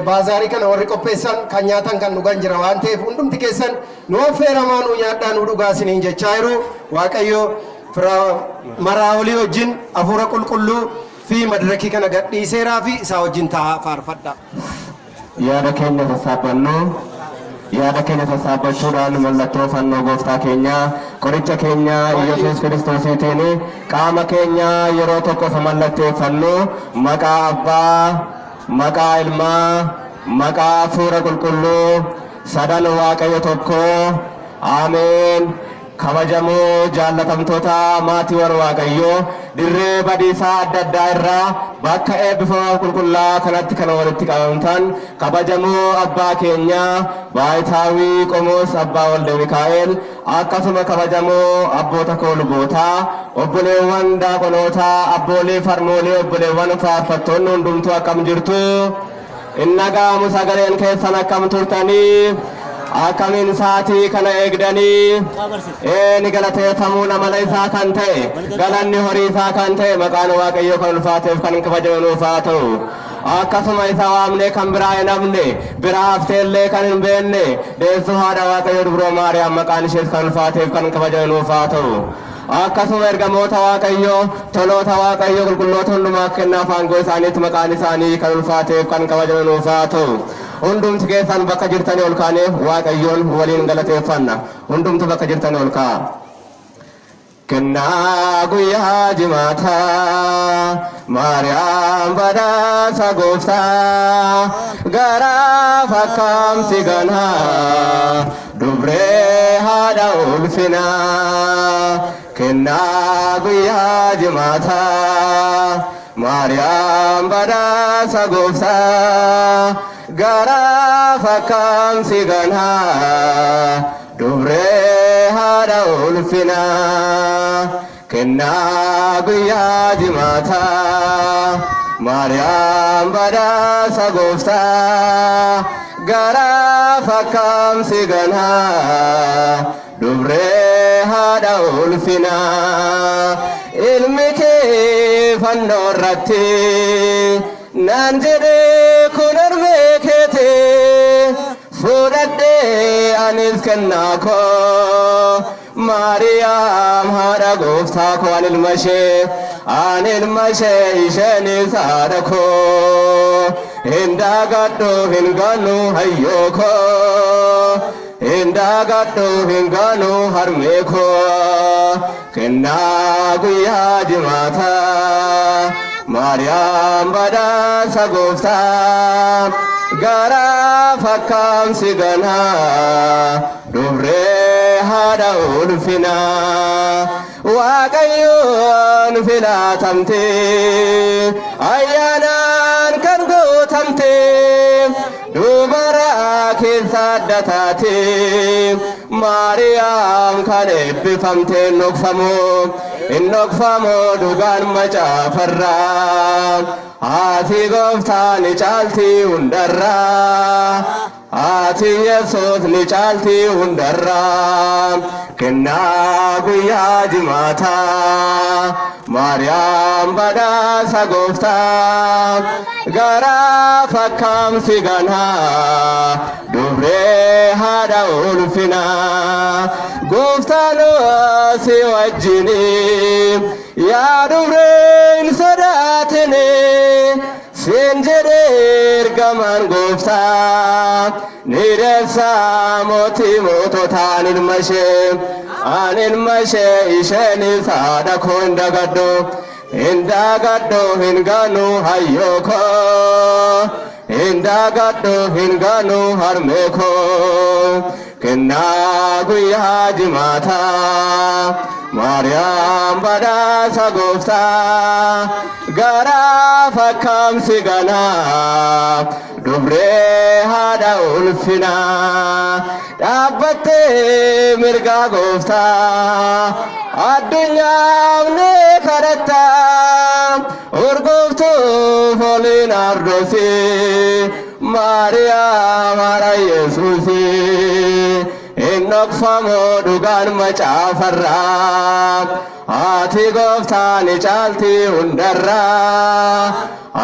baazarii kana warri qopheessan kan nyaatan kan dhugan jira waan ta'eef hundumti keessan nu affeeramaa nu nyaadhaa nu dhugaa isiniin jechaa jiru waaqayyo maraa olii wajjin hafuura qulqulluu fi madarakii kana gadhiiseeraa fi isaa wajjin taa'aa faarfadha. Yaada keenya sassaabbannu yaada keenya sassaabachuudhaan mallattoo fannoo gooftaa keenya qoricha keenya Yesuus Kiristoosiitiin qaama keenya yeroo tokko mallatteeffannu maqaa Abbaa maqaa Ilmaa maqaa Hafuura Qulqulluu sadan Waaqayyo tokko Ameen. Kabajamoo jaallatamtoota maatii warra Waaqayyoo dirree badiisaa adda addaa irraa bakka eebbifama qulqullaa kanatti kan walitti qabamtan kabajamoo abbaa keenya Baayitaawii Qomoos Abbaa Walde Mikaa'el akkasuma kabajamoo abboota koolubootaa obboleewwan daaqonootaa abboolee farmoolee obboleewwan faarfattoonni hundumtuu akkam jirtu innagaamu sagaleen keessan akkam turtanii akamin saati kana egdanii ni galateeffamuu namala isaa kan ta'e galanni horii isaa kan ta'e maqaan Waaqayyoo kan ulfaateef kan kabajamuuf haa ta'u akkasuma isa waamne kan biraa hin hafne biraa hafteellee kan hin beenne deessuu haadha Waaqayyoo dubroo Maariyaam maqaan ishees kan ulfaateef kan kabajamuuf haa ta'u akkasuma ergamoota Waaqayyoo toloota Waaqayyoo qulqulloota hundumaa kennaaf aangoo isaaniitti maqaan isaanii kan ulfaateef kan kabajamuuf haa ta'u hundumti keessan bakka jirtanii ol kaanee Waaqayyoon waliin galateeffanna hundumtu bakka jirtanii ol kaa kennaa guyyaa jimaataa Maariyaam badhaasa gooftaa garaa fakkaamsi ganaa dubree haadha ulfinaa kennaa guyyaa jimaataa Maariyaam badhaasa gooftaa garaa fakkaamsi ganaa dubree haadha ulfinaa kennaa guyyaa jimaataa Maariyaam badhaasa gooftaa garaa fakkaamsi ganaa dubree haadha ulfinaa ilmi kee fannoo irratti naan jedhee kun harmee keetii fudhadhee anis kennaa koo Maariyaam haadha gooftaa koo an ilma ishee isheenis haadha koo hin daagadhu hin gannu hayyoo koo hin daagadhu hin gannu harmee koo kennaa guyyaa jimaataa Maariyaam badhaasa gooftaa garaa fakkaamsi ganaa dubree haadha ulfinaa Waaqayyoon filatamte ayyaanaan kan gootamte dubara keessa adda taate Maariyaam kan eebbifamte hin dhokfamoo dhugaan macaafarraa haati gooftaa ni caalti hundarraa haati Yesuus ni caalti hundarraa kennaa guyyaa jimaataa Maariyaam badhaasa gooftaa garaa fakkaamsi ganaa dubree haadha ulfinaa gooftaan si wajjinii yaa dubreen sodaatini siin jedhee ergamaan gooftaa ni deebsaa mootii moototaan ilma ishee isheenis haadha koo hin daagadhu hin gannu hayyoo koo hin daagadhu hin gannu harmee koo kennaa guyyaa jimaataa Maariyaam badhaasa gooftaa garaa fakkaamsi ganaa dubree haadha ulfinaa dhaabbattee mirgaa gooftaa addunyaaf ni kadhattaa urgooftuuf oliin ardoosii Maariyaam haadha Yesuusii hin dhokfamoo dhugaan macaafarraa ati gooftaa ni caalti hundarraa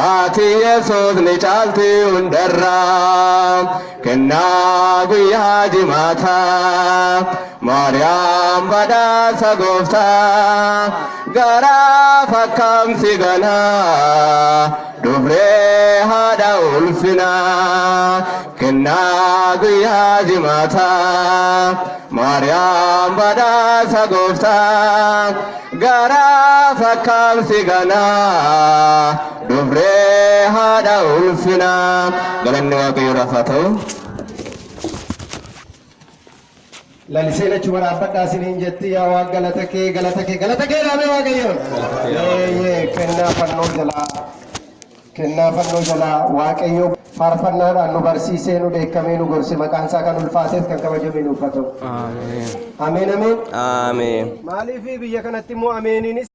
ati yesuus ni caalti hundarraa kennaa guyyaa jimaataa maariyaam badhaasa gooftaa garaa fakkaamsi ganaa dubree haadha ulfinaa kennaa guyyaa jimaataa maariyaam badhaasa gooftaa garaa fakkaamsi ganaa dubree haadha ulfinaa. Galanni Waaqayyoof haa ta'u. Laliseen achi waraabadhaa isiniin jetti yaa Waaqa galata kee dhaabee Waaqayyoon. Kennaa fannoo jalaa Waaqayyo faarfannaadhaan nu barsiisee nu dheekkamee nu gorse maqaan isaa kan ulfaateef kan kabajame nuuf haa ta'u. Ameen. Ameen. Maaliif biyya kanatti immoo ameeniinis